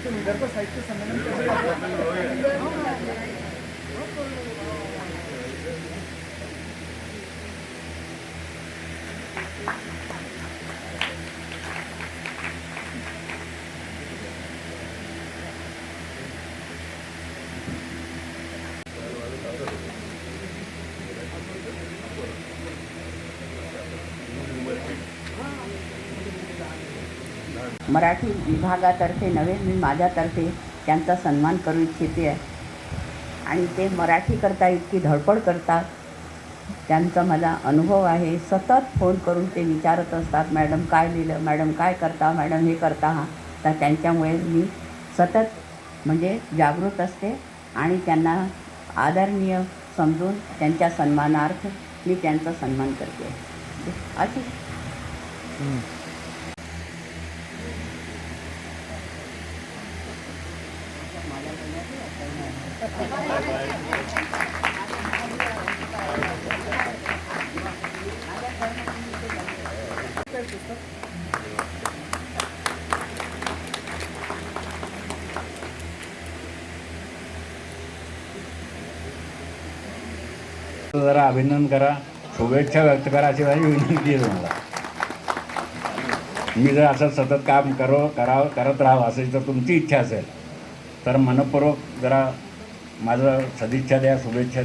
विदर्भ साहित्य संमेलन मराठी विभागातर्फे नव्हे, मी माझ्यातर्फे त्यांचा सन्मान करू इच्छिते आहे. आणि ते मराठीकरता इतकी धडपड करतात, त्यांचा मला अनुभव आहे. सतत फोन करून ते विचारत असतात, मॅडम काय लिहिलं, मॅडम काय करता, मॅडम हे करता. तर त्यांच्यामुळे मी सतत म्हणजे जागृत असते आणि त्यांना आदरणीय समजून त्यांच्या सन्मानार्थ मी त्यांचा सन्मान करते. अशी जरा अभिनंदन करा, शुभेच्छा व्यक्त करा अशी माझी विनंती आहे तुम्हाला. मी जर असं सतत काम करत राहावं असं जर तुमची इच्छा असेल तर मनपूर्वक जरा माझं सदिच्छा द्या, शुभेच्छा